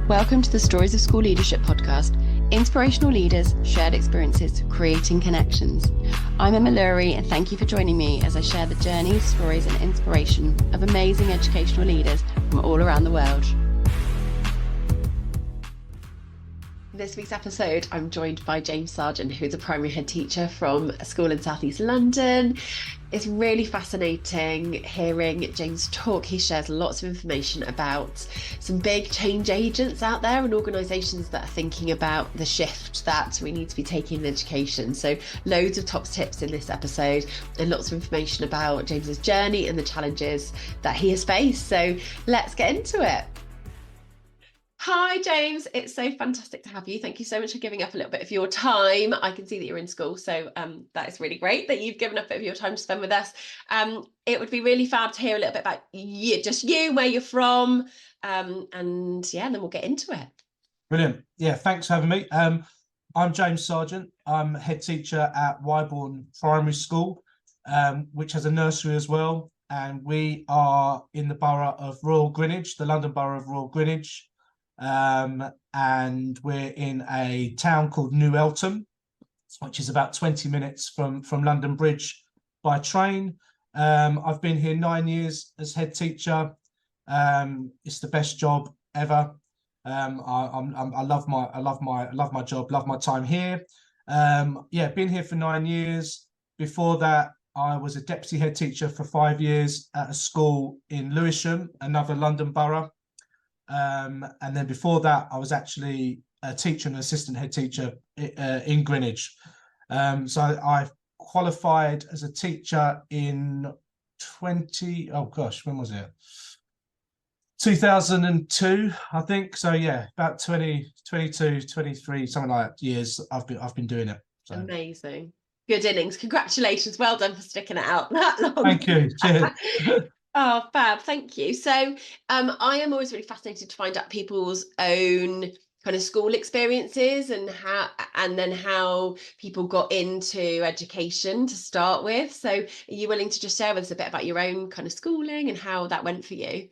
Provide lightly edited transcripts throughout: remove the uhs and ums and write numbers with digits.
Welcome to the Stories of School Leadership podcast. Inspirational leaders, shared experiences, creating connections. I'm Emma Lurie, and thank you for joining me as I share the journeys, stories and inspiration of amazing educational leaders from all around the world. This week's episode, I'm joined by James Searjeant, who's a primary head teacher from a school in South East London. It's really fascinating hearing James talk. He shares lots of information about some big change agents out there and organisations that are thinking about the shift that we need to be taking in education. So loads of top tips in this episode and lots of information about James's journey and the challenges that he has faced. So let's get into it. Hi, James. It's so fantastic to have you. Thank you so much for giving up a little bit of your time. I can see that you're in school, so that is really great that you've given up a bit of your time to spend with us. It would be really fab to hear a little bit about you, just you, where you're from, and then we'll get into it. Brilliant. Yeah, thanks for having me. I'm James Searjeant. I'm head teacher at Wybourne Primary School, which has a nursery as well. And we are in the borough of Royal Greenwich, the London borough of Royal Greenwich. And we're in a town called New Eltham, which is about 20 minutes from London Bridge by train. I've been here 9 years as head teacher. It's the best job ever. I love my job, love my time here. Been here for 9 years. Before that, I was a deputy head teacher for 5 years at a school in Lewisham, another London borough. And then before that, I was actually a teacher and assistant head teacher in Greenwich. So I qualified as a teacher in when was it? 2002, I think. So yeah, about 22, 23, something like that years I've been doing it. So. Amazing. Good innings. Congratulations. Well done for sticking it out that long. Thank you. Cheers. Oh, fab. Thank you. So I am always really fascinated to find out people's own kind of school experiences and how people got into education to start with. So are you willing to just share with us a bit about your own kind of schooling and how that went for you?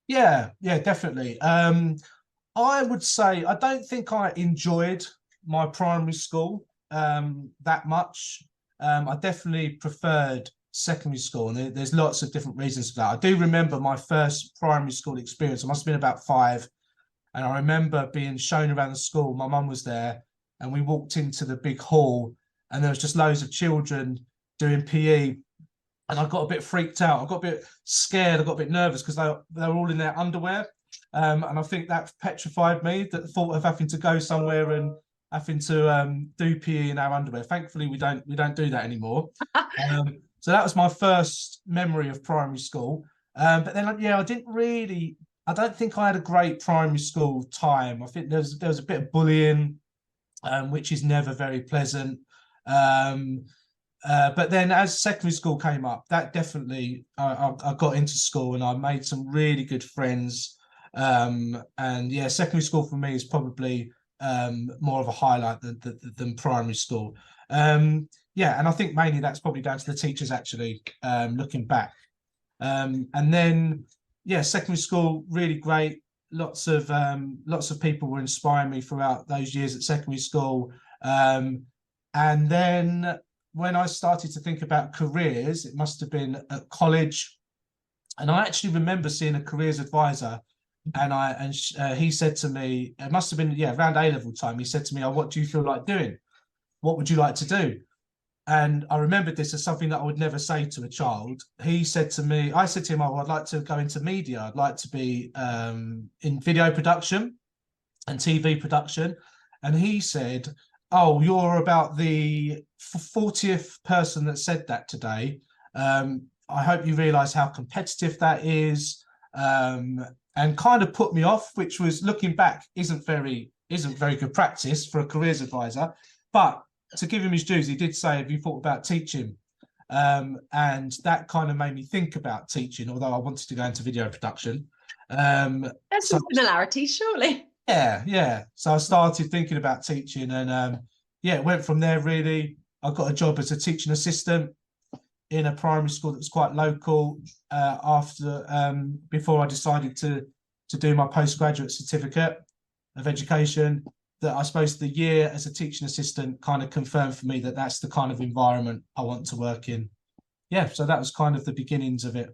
Yeah, definitely. I would say I don't think I enjoyed my primary school that much. I definitely preferred secondary school, and there's lots of different reasons for that. I do remember my first primary school experience. I must have been about 5, and I remember being shown around the school. My mum was there, and we walked into the big hall, and there was just loads of children doing PE, and I got a bit freaked out. I got a bit scared. I got a bit nervous because they were all in their underwear, and I think that petrified me. The thought of having to go somewhere and having to do PE in our underwear. Thankfully, we don't do that anymore. So that was my first memory of primary school. But then, I don't think I had a great primary school time. I think there was a bit of bullying, which is never very pleasant. But then as secondary school came up, that definitely, I got into school and I made some really good friends. Secondary school for me is probably more of a highlight than primary school. And I think mainly that's probably down to the teachers actually, looking back. And then, secondary school, really great. Lots of people were inspiring me throughout those years at secondary school. And then when I started to think about careers, it must have been at college. And I actually remember seeing a careers advisor, and he said to me, it must have been, around A-level time, he said to me, what do you feel like doing? What would you like to do? And I remembered this as something that I would never say to a child. I said to him, I'd like to go into media. I'd like to be in video production and TV production. And he said, oh, you're about the 40th person that said that today. I hope you realise how competitive that is. And kind of put me off, which was, looking back, isn't very good practice for a careers advisor. But to give him his dues, he did say, have you thought about teaching? And that kind of made me think about teaching, although I wanted to go into video production. There's some similarities, surely. Yeah. So I started thinking about teaching, and it went from there, really. I got a job as a teaching assistant in a primary school that was quite local before I decided to do my postgraduate certificate. of education, that I suppose the year as a teaching assistant kind of confirmed for me that that's the kind of environment I want to work in. Yeah, so that was kind of the beginnings of it.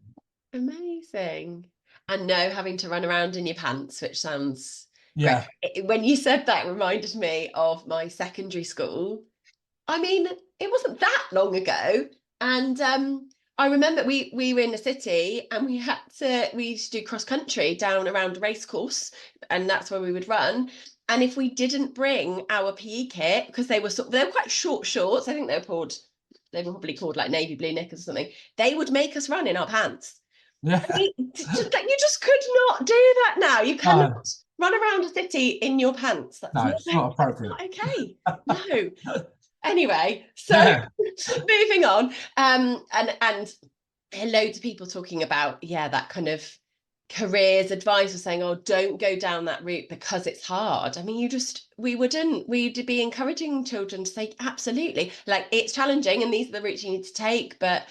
Amazing. And no having to run around in your pants, which sounds great. Yeah, When you said that, it reminded me of my secondary school. I mean, it wasn't that long ago. And I remember we were in the city and we used to do cross country down around a race course, and that's where we would run. And if we didn't bring our PE kit, because they were quite short shorts, I think they were probably called like navy blue knickers or something, they would make us run in our pants. yeah. You just could not do that now. You cannot No, run around a city in your pants. no, it's not That's appropriate. not okay. No. Anyway, so Yeah, moving on. And loads of people talking about, yeah, that kind of careers advice or saying, oh, don't go down that route because it's hard. I mean, we'd be encouraging children to say, absolutely, like it's challenging and these are the routes you need to take, but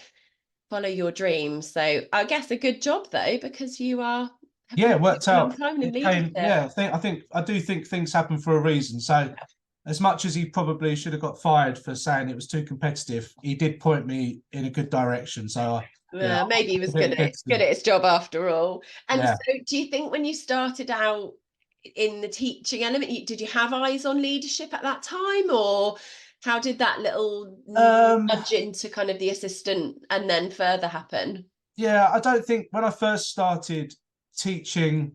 follow your dreams. So I guess a good job though, because have yeah, been it worked a long out. time in It came, leadership. yeah. I do think things happen for a reason. So, as much as he probably should have got fired for saying it was too competitive, he did point me in a good direction. So, yeah, Maybe he was a bit against good him. at his job after all. And Yeah, so, do you think when you started out in the teaching element, did you have eyes on leadership at that time, or how did that little um, nudge into kind of the assistant and then further happen? yeah. I don't think when I first started teaching,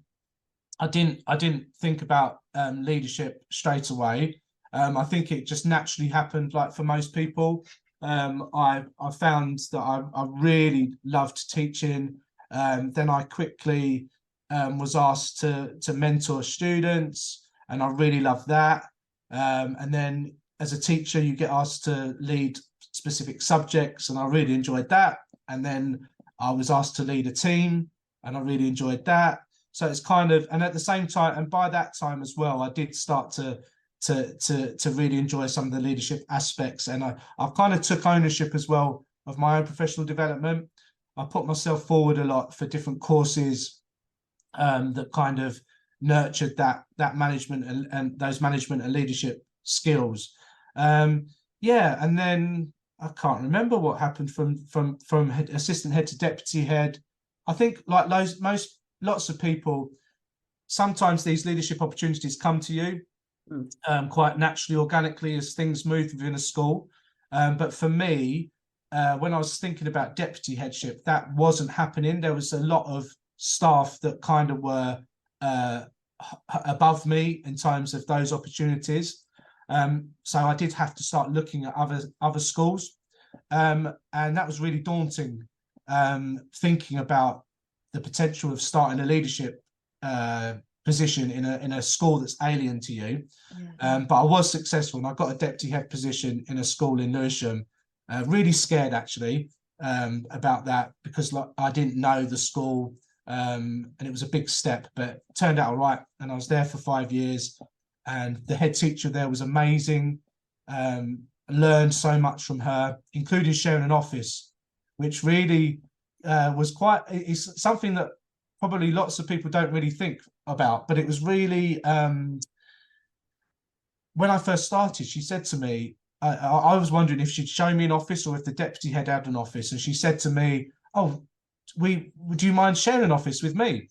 I didn't think about leadership straight away. I think it just naturally happened, like for most people. I found that I really loved teaching. Then I quickly was asked to mentor students, and I really loved that. And then as a teacher, you get asked to lead specific subjects, and I really enjoyed that. And then I was asked to lead a team, and I really enjoyed that. So it's kind of, and at the same time, and by that time as well, I did start to really enjoy some of the leadership aspects, and I've kind of took ownership as well of my own professional development. I put myself forward a lot for different courses that kind of nurtured that management and those management and leadership skills. Yeah, and then I can't remember what happened from assistant head to deputy head. I think like lots of people, sometimes these leadership opportunities come to you quite naturally, organically, as things move within a school. But for me, when I was thinking about deputy headship, that wasn't happening. There was a lot of staff that kind of were above me in terms of those opportunities. So I did have to start looking at other schools, and that was really daunting. Thinking about the potential of starting a leadership position in a school that's alien to you. But I was successful, and I got a deputy head position in a school in Lewisham. Really scared actually about that, because like, I didn't know the school, and it was a big step, but it turned out all right. And I was there for 5 years, and the head teacher there was amazing. Learned so much from her, including sharing an office, which really was quite, it's something that probably lots of people don't really think about, but it was really, when I first started, she said to me, I was wondering if she'd show me an office or if the deputy head had an office, and she said to me, oh, would you mind sharing an office with me?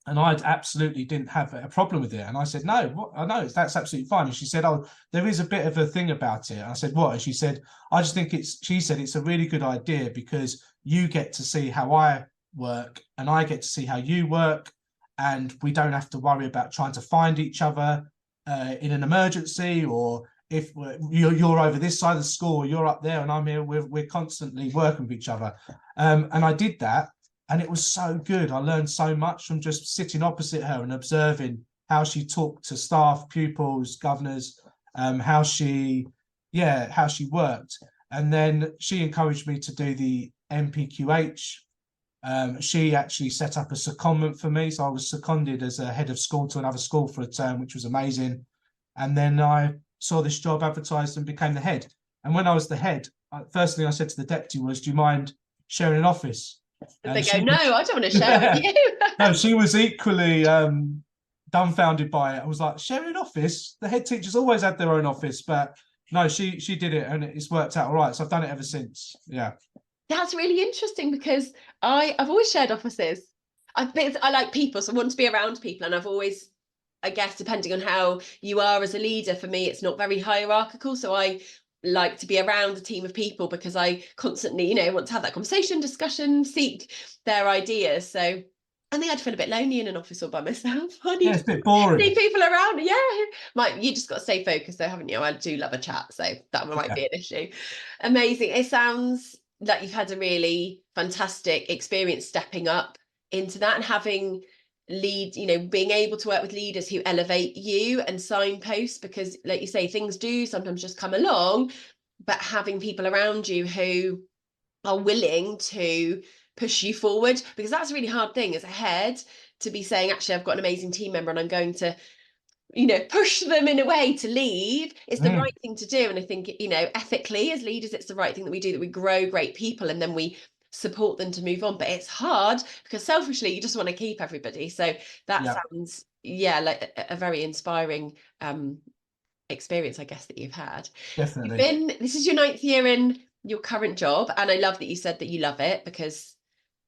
And I absolutely didn't have a problem with it. And I said, no, I know that's absolutely fine. And she said, oh, there is a bit of a thing about it. And I said, what? And she said, I just think she said, it's a really good idea because you get to see how I work and I get to see how you work. And we don't have to worry about trying to find each other in an emergency, or if you're over this side of the school, or you're up there and I'm here, we're constantly working with each other. And I did that. And it was so good. I learned so much from just sitting opposite her and observing how she talked to staff, pupils, governors, how she worked. And then she encouraged me to do the MPQH. She actually set up a secondment for me. So I was seconded as a head of school to another school for a term, which was amazing. And then I saw this job advertised and became the head. And when I was the head, first thing I said to the deputy was, do you mind sharing an office? Did they And go, she no, was, I don't want to share with you? no, she was equally dumbfounded by it. I was like, sharing an office? The head teachers always had their own office, but no, she did it, and it's worked out all right. So I've done it ever since. Yeah. That's really interesting because I've always shared offices. I like people, so I want to be around people, and I've always, I guess, depending on how you are as a leader, for me, it's not very hierarchical. So I like to be around a team of people because I constantly, want to have that conversation, discussion, seek their ideas. So I think I'd feel a bit lonely in an office all by myself. I Yeah, need it's a bit boring. need people around. Yeah, you just got to stay focused, though, haven't you? I do love a chat, so that might be an issue. Amazing. It sounds like you've had a really fantastic experience stepping up into that and having being able to work with leaders who elevate you and signposts, because like you say, things do sometimes just come along, but having people around you who are willing to push you forward, because that's a really hard thing as a head, to be saying, actually, I've got an amazing team member and I'm going to push them in a way to leave. It's the right thing to do. And I think, ethically as leaders, it's the right thing that we do, that we grow great people and then we support them to move on. But it's hard because selfishly, you just want to keep everybody. So that sounds, like a very inspiring experience, I guess, that you've had. Definitely. This is your 9th year in your current job. And I love that you said that you love it, because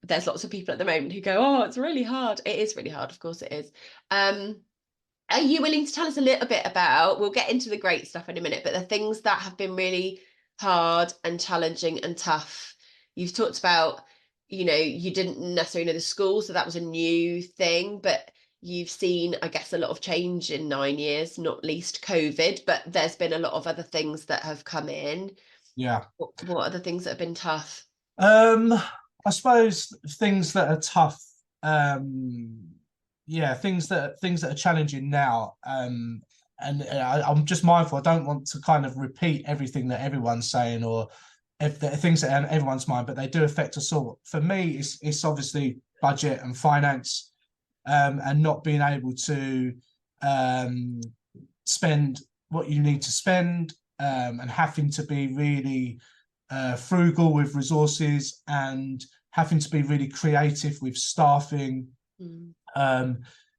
there's lots of people at the moment who go, oh, it's really hard. It is really hard. Of course it is. Are you willing to tell us a little bit about, we'll get into the great stuff in a minute, but the things that have been really hard and challenging and tough? You've talked about, you didn't necessarily know the school, so that was a new thing, but you've seen, I guess, a lot of change in 9 years, not least COVID, but there's been a lot of other things that have come in. Yeah. What are the things that have been tough? I suppose things that are tough. Things that are challenging now. And I'm just mindful. I don't want to kind of repeat everything that everyone's saying, or if the things that are in everyone's mind, but they do affect us all. For me, it's obviously budget and finance, and not being able to spend what you need to spend, and having to be really frugal with resources, and having to be really creative with staffing,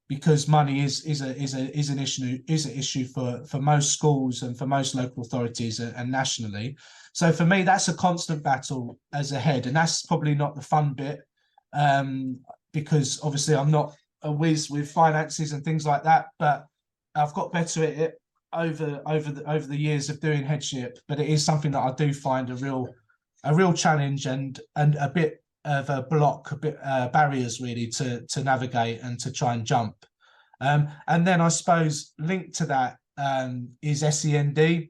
because money is an issue for most schools and for most local authorities, and nationally. So for me, that's a constant battle as a head, and that's probably not the fun bit, because obviously I'm not a whiz with finances and things like that, but I've got better at it over the years of doing headship. But it is something that I do find a real challenge, and a bit of a block, a bit barriers really to navigate and to try and jump. And then I suppose linked to that is SEND,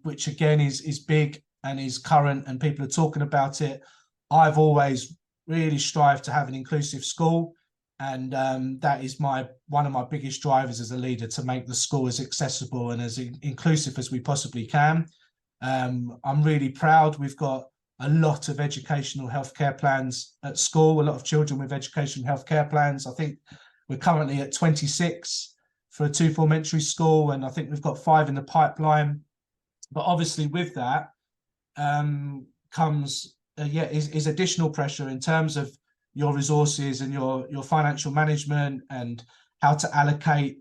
which again is big and is current, and people are talking about it. I've always really strived to have an inclusive school, and that is one of my biggest drivers as a leader, to make the school as accessible and as inclusive as we possibly can. I'm really proud. We've got a lot of educational healthcare plans at school, a lot of children with educational healthcare plans. I think we're currently at 26 for a 2-form entry school, and I think we've got 5 in the pipeline. But obviously with that comes is additional pressure in terms of your resources and your financial management, and how to allocate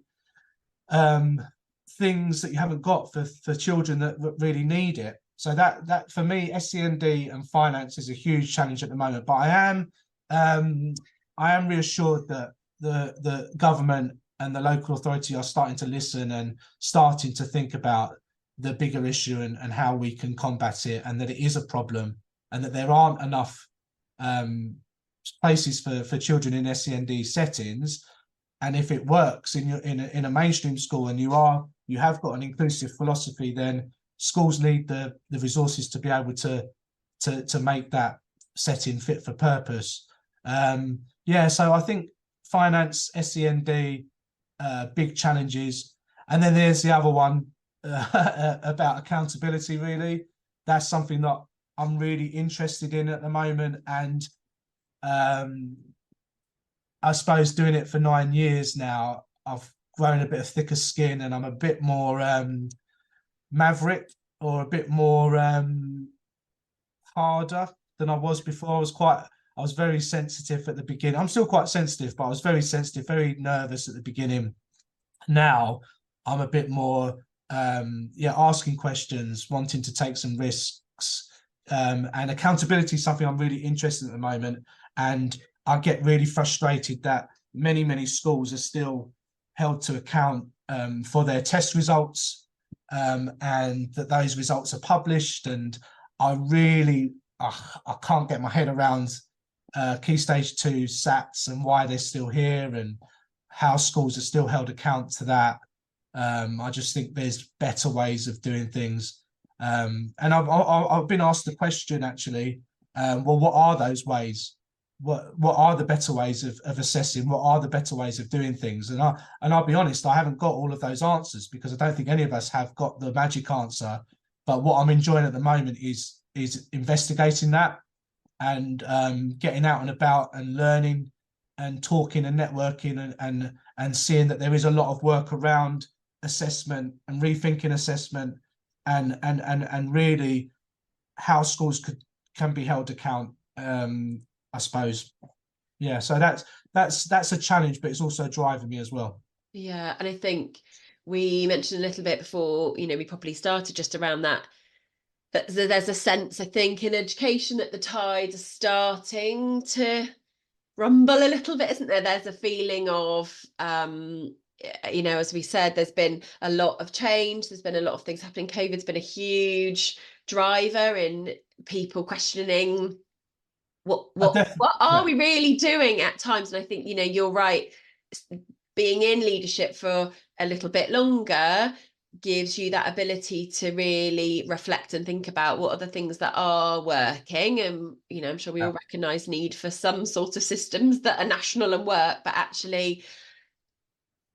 things that you haven't got for children that really need it. So that for me, SEND and finance is a huge challenge at the moment. But I am reassured that the government and the local authority are starting to listen and starting to think about the bigger issue, and how we can combat it, and that it is a problem, and that there aren't enough places for children in SEND settings. And if it works in a mainstream school, and you have got an inclusive philosophy, then schools need the resources to be able to make that setting fit for purpose. So I think finance, SEND, big challenges. And then there's the other one, about accountability, really. That's something that I'm really interested in at the moment. And I suppose doing it for 9 years now, I've grown a bit of thicker skin, and I'm a bit more maverick, or a bit more harder than I was before. I was very sensitive at the beginning. I'm still quite sensitive, but I was very sensitive, very nervous at the beginning. Now I'm a bit more, asking questions, wanting to take some risks, and accountability is something I'm really interested in at the moment. And I get really frustrated that many schools are still held to account for their test results, and that those results are published. And I really, I can't get my head around Key Stage 2 SATs and why they're still here and how schools are still held account to that. I just think there's better ways of doing things. And I've been asked the question actually, well, what are those ways? What are the better ways of assessing? What are the better ways of doing things? And I'll be honest, I haven't got all of those answers because I don't think any of us have got the magic answer. But what I'm enjoying at the moment is investigating that and getting out and about and learning and talking and networking and seeing that there is a lot of work around assessment and rethinking assessment and really how schools can be held account. I suppose, yeah. So that's a challenge, but it's also driving me as well. Yeah, and I think we mentioned a little bit before, we probably started just around that there's a sense, I think, in education that the tides are starting to rumble a little bit, isn't there? There's a feeling of, as we said, there's been a lot of change. There's been a lot of things happening. COVID's been a huge driver in people questioning what are we really doing at times. And I think, you're right. Being in leadership for a little bit longer gives you that ability to really reflect and think about what are the things that are working. And I'm sure we all recognize need for some sort of systems that are national and work, but actually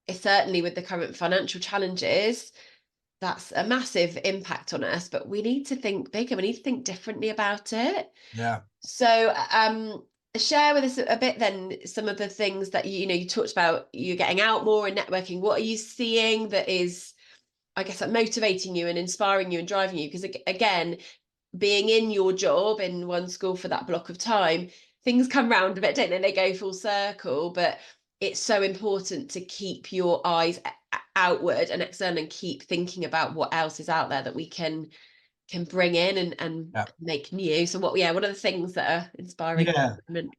it's certainly with the current financial challenges, that's a massive impact on us. But we need to think bigger, we need to think differently about it. Yeah. So share with us a bit then some of the things that you talked about, you're getting out more and networking. What are you seeing that is, I guess, like motivating you and inspiring you and driving you? Because again, being in your job in one school for that block of time, things come round a bit, don't they? They go full circle, but it's so important to keep your eyes outward and external and keep thinking about what else is out there that we can bring in and make new. So what are the things that are inspiring? Definitely.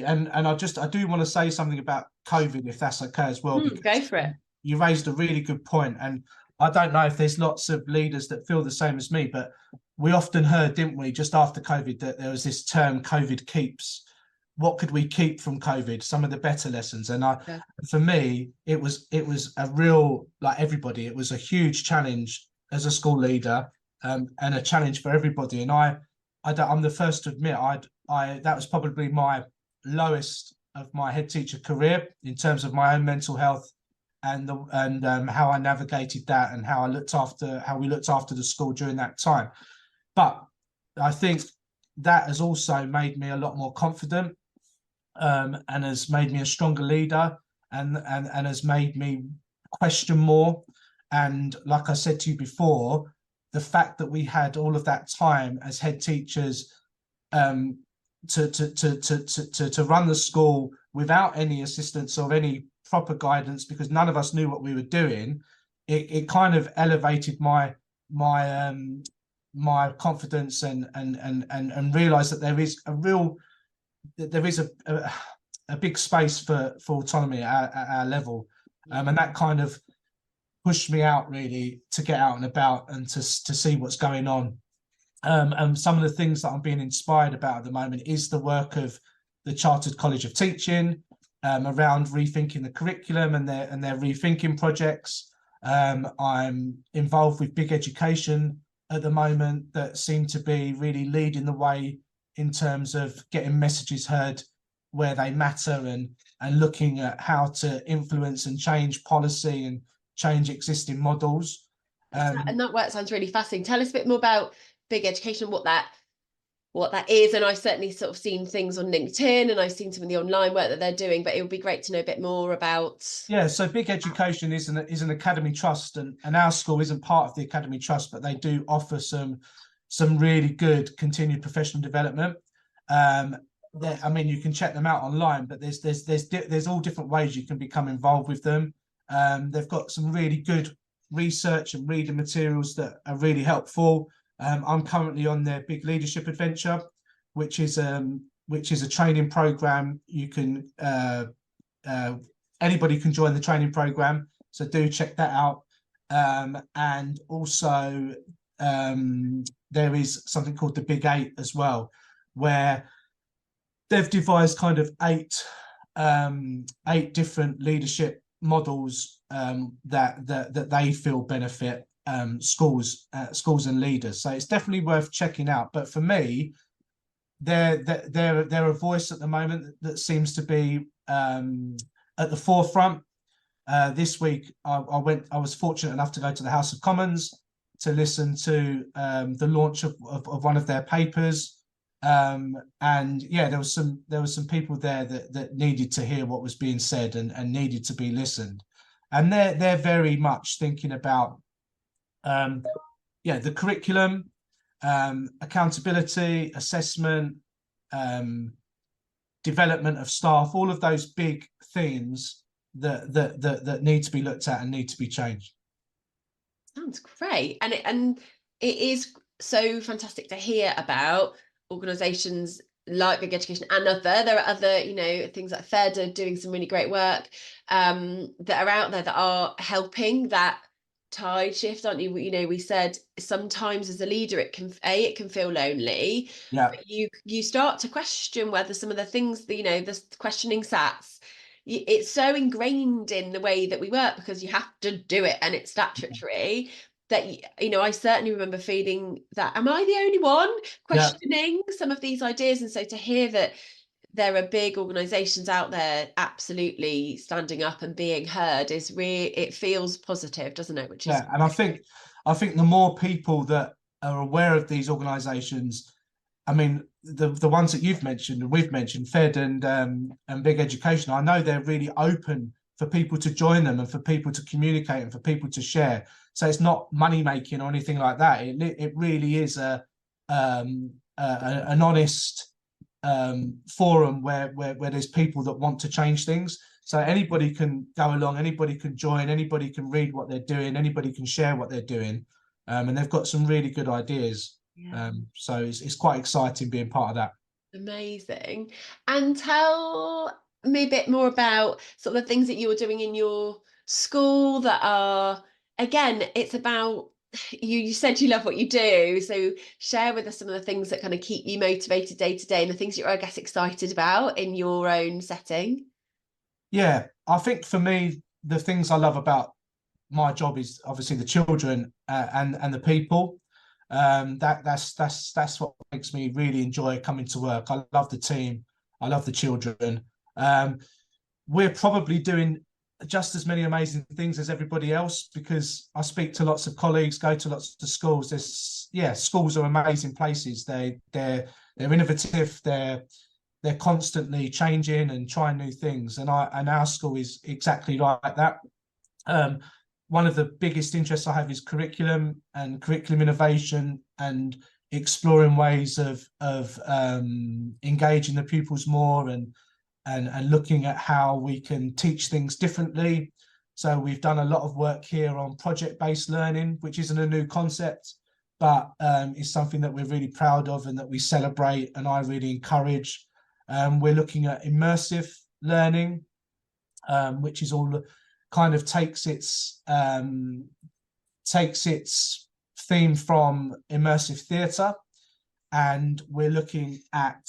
And I do want to say something about COVID, if that's okay as well. Go for it. You raised a really good point, and I don't know if there's lots of leaders that feel the same as me, but we often heard, didn't we, just after COVID, that there was this term COVID keeps. What could we keep from COVID? Some of the better lessons. And for me, it was a real, like everybody, it was a huge challenge as a school leader, and a challenge for everybody. And I'm the first to admit, that was probably my lowest of my head teacher career in terms of my own mental health and how I navigated that and how we looked after the school during that time. But I think that has also made me a lot more confident, and has made me a stronger leader, and has made me question more. And like I said to you before, the fact that we had all of that time as head teachers to run the school without any assistance or any proper guidance, because none of us knew what we were doing, it kind of elevated my confidence and realized that there is a big space for autonomy at our level, and that kind of pushed me out really to get out and about and to see what's going on. And some of the things that I'm being inspired about at the moment is the work of the Chartered College of Teaching, around rethinking the curriculum and their rethinking projects. I'm involved with Big Education at the moment that seem to be really leading the way in terms of getting messages heard where they matter, and looking at how to influence and change policy and change existing models. And that work sounds really fascinating. Tell us a bit more about Big Education, what that is. And I've certainly sort of seen things on LinkedIn, and I've seen some of the online work that they're doing, but it would be great to know a bit more about. Yeah, so Big Education is an academy trust, and our school isn't part of the academy trust, but they do offer some really good continued professional development. I mean, you can check them out online, but there's all different ways you can become involved with them. They've got some really good research and reading materials that are really helpful. I'm currently on their Big Leadership Adventure, which is a training program. You can anybody can join the training program, so do check that out. And also there is something called the Big Eight as well, where they've devised kind of eight different leadership models that they feel benefit schools and leaders. So it's definitely worth checking out. But for me, they're a voice at the moment that seems to be at the forefront. This week, I was fortunate enough to go to the House of Commons to listen to the launch of one of their papers. And yeah, there was some people there that needed to hear what was being said and needed to be listened. And they're very much thinking about the curriculum, accountability, assessment, development of staff, all of those big themes that need to be looked at and need to be changed. Sounds great. And it is so fantastic to hear about organisations like Big Education and there are other, things like Fed are doing some really great work that are out there that are helping that tide shift, aren't you? We said sometimes as a leader it can feel lonely. Yeah. But you start to question whether some of the things that, the questioning sats, it's so ingrained in the way that we work because you have to do it and it's statutory that I certainly remember feeling that, am I the only one questioning some of these ideas? And so to hear that there are big organizations out there absolutely standing up and being heard is it feels positive, doesn't it? Which is and I think the more people that are aware of these organizations, I mean, the ones that you've mentioned and we've mentioned, Fed and Big Education, I know they're really open for people to join them and for people to communicate and for people to share. So it's not money making or anything like that. It really is an honest forum where there's people that want to change things. So anybody can go along, anybody can join, anybody can read what they're doing, anybody can share what they're doing, and they've got some really good ideas. So it's quite exciting being part of that. Amazing. And tell me a bit more about sort of the things that you're doing in your school that are, again, it's about, you said you love what you do, so share with us some of the things that kind of keep you motivated day to day and the things you're, I guess, excited about in your own setting. Yeah, I think for me, the things I love about my job is obviously the children and the people. That's what makes me really enjoy coming to work. I love the team. I love the children. We're probably doing just as many amazing things as everybody else because I speak to lots of colleagues, go to lots of schools. Schools are amazing places. They're innovative. They're constantly changing and trying new things. And our school is exactly like that. One of the biggest interests I have is curriculum and curriculum innovation and exploring ways of engaging the pupils more and looking at how we can teach things differently. So we've done a lot of work here on project-based learning, which isn't a new concept, but it's something that we're really proud of and that we celebrate and I really encourage. We're looking at immersive learning, which is all kind of takes its theme from immersive theatre, and we're looking at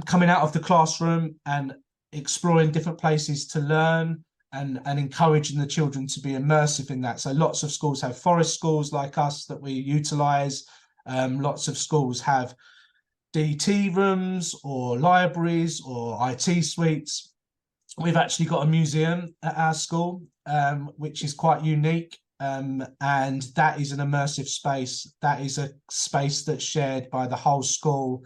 coming out of the classroom and exploring different places to learn and encouraging the children to be immersive in that. So lots of schools have forest schools like us that we utilise. Lots of schools have DT rooms or libraries or IT suites. We've actually got a museum at our school, which is quite unique. And that is an immersive space. That is a space that's shared by the whole school,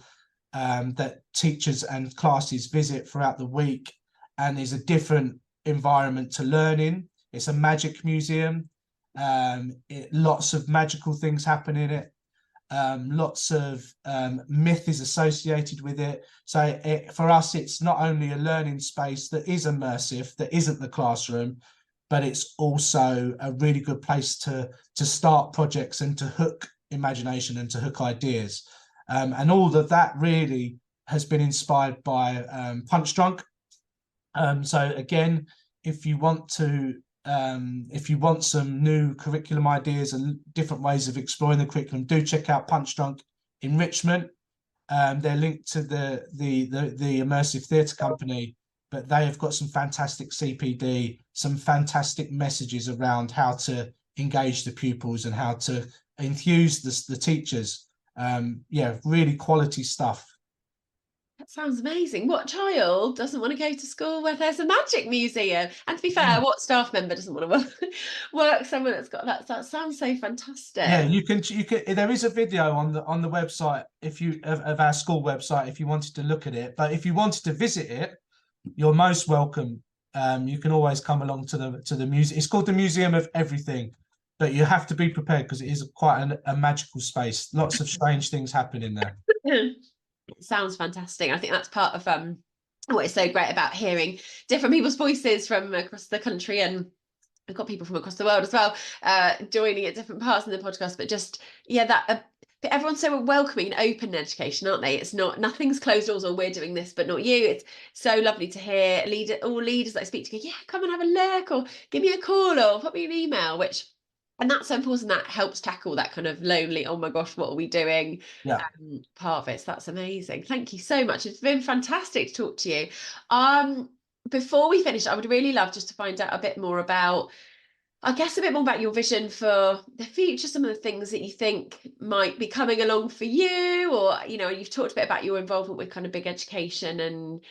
that teachers and classes visit throughout the week, and is a different environment to learn in. It's a magic museum. Lots of magical things happen in it. lots of myth is associated with it. So for us, it's not only a learning space that is immersive, that isn't the classroom, but it's also a really good place to start projects and to hook imagination and to hook ideas. And all of that really has been inspired by Punch Drunk. So again, if you want some new curriculum ideas and different ways of exploring the curriculum, do check out Punch Drunk Enrichment. They're linked to the immersive theatre company, but they have got some fantastic CPD, some fantastic messages around how to engage the pupils and how to enthuse the teachers. Yeah, really quality stuff. That sounds amazing. What child doesn't want to go to school where there's a magic museum? And to be fair, what staff member doesn't want to work somewhere that's got that? That sounds so fantastic. Yeah, you can. There is a video on the website of our school website if you wanted to look at it. But if you wanted to visit it, you're most welcome. You can always come along to the museum. It's called the Museum of Everything, but you have to be prepared because it is quite a magical space. Lots of strange things happen in there. It sounds fantastic. I think that's part of what is so great about hearing different people's voices from across the country, and we've got people from across the world as well joining at different parts of the podcast. But just that everyone's so welcoming and open in education, aren't they? It's nothing's closed doors, or we're doing this but not you. It's so lovely to hear all leaders that I speak to go, yeah, come and have a look, or give me a call, or put me an email, and that's so important. That helps tackle that kind of lonely, oh my gosh, what are we doing? Yeah. Part of it. So that's amazing. Thank you so much. It's been fantastic to talk to you. Before we finish, I would really love just to find out a bit more about, I guess, a bit more about your vision for the future, some of the things that you think might be coming along for you, or, you've talked a bit about your involvement with kind of big education and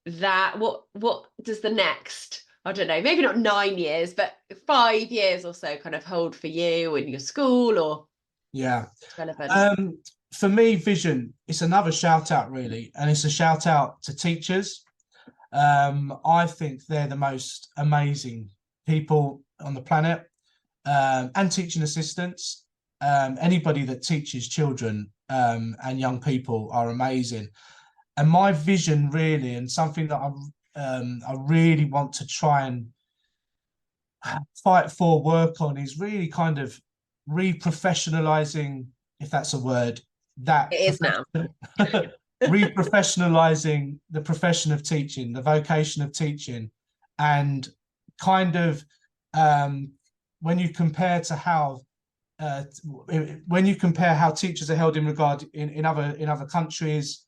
that. What does the next, I don't know, maybe not 9 years, but 5 years or so kind of hold for you and your school, or relevant? For me, vision, it's another shout out really, and it's a shout out to teachers. I think they're the most amazing people on the planet, and teaching assistants. Anybody that teaches children and young people are amazing. And my vision really, and something that I really want to try and fight for, work on, is really kind of re-professionalizing, if that's a word, that It is now. re-professionalizing the profession of teaching, the vocation of teaching, and kind of when you compare how teachers are held in regard in other countries,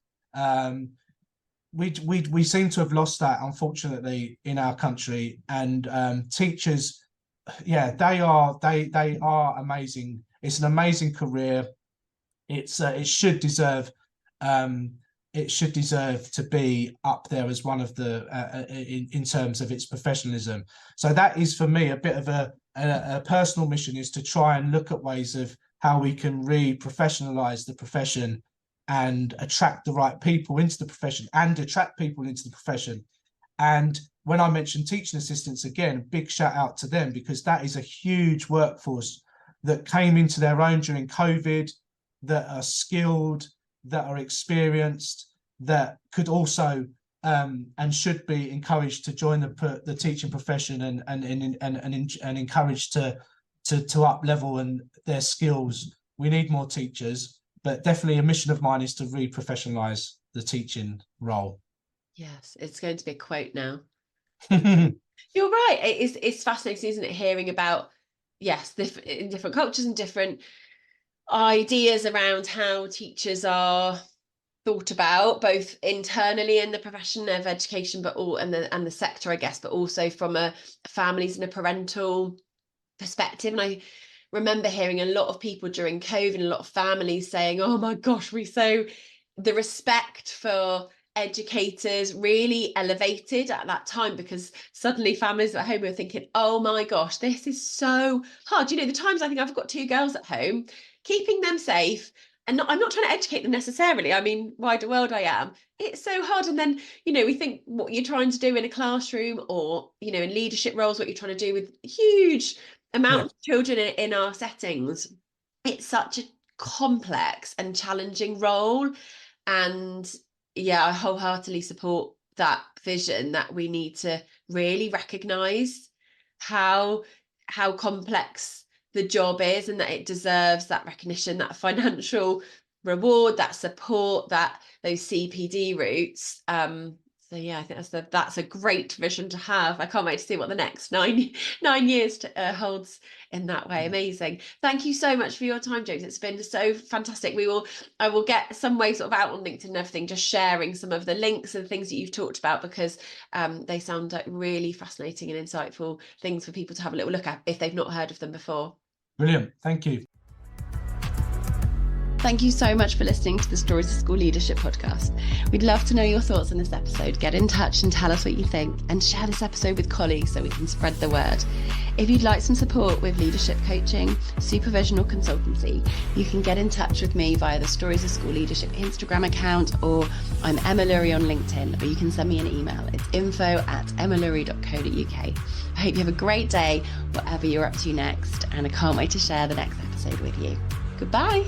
we seem to have lost that, unfortunately, in our country. And teachers, yeah, they are amazing. It's an amazing career. It should deserve to be up there as one of the in terms of its professionalism. So that is, for me, a bit of a personal mission, is to try and look at ways of how we can re-professionalize the profession and attract the right people into the profession and attract people into the profession. And when I mention teaching assistants, again, big shout out to them, because that is a huge workforce that came into their own during COVID, that are skilled, that are experienced, that could also and should be encouraged to join the teaching profession and encouraged to up level and their skills. We need more teachers, but definitely a mission of mine is to re-professionalize the teaching role. Yes, it's going to be a quote now. You're right. It's fascinating, isn't it, hearing about, yes, different cultures and different ideas around how teachers are thought about, both internally in the profession of education, but and the sector, I guess, but also from a families and a parental perspective. And I remember hearing a lot of people during COVID, a lot of families saying, oh my gosh, the respect for educators really elevated at that time, because suddenly families at home were thinking, oh my gosh, this is so hard. The times I think I've got 2 girls at home, keeping them safe, and I'm not trying to educate them necessarily. I mean, wider world I am. It's so hard. And then, we think what you're trying to do in a classroom, or, in leadership roles, what you're trying to do with huge amount of children in our settings. It's such a complex and challenging role. And yeah, I wholeheartedly support that vision, that we need to really recognize how complex the job is, and that it deserves that recognition, that financial reward, that support, that those CPD routes. So yeah, I think that's a great vision to have. I can't wait to see what the next 9 years holds in that way. Amazing. Thank you so much for your time, James. It's been so fantastic. I will get some way sort of out on LinkedIn and everything, just sharing some of the links and things that you've talked about, because they sound like really fascinating and insightful things for people to have a little look at if they've not heard of them before. Brilliant. Thank you. Thank you so much for listening to the Stories of School Leadership podcast. We'd love to know your thoughts on this episode. Get in touch and tell us what you think, and share this episode with colleagues so we can spread the word. If you'd like some support with leadership coaching, supervision or consultancy, you can get in touch with me via the Stories of School Leadership Instagram account, or I'm Emma Lurie on LinkedIn, or you can send me an email. It's info@emmalurie.co.uk. I hope you have a great day, whatever you're up to next, and I can't wait to share the next episode with you. Goodbye.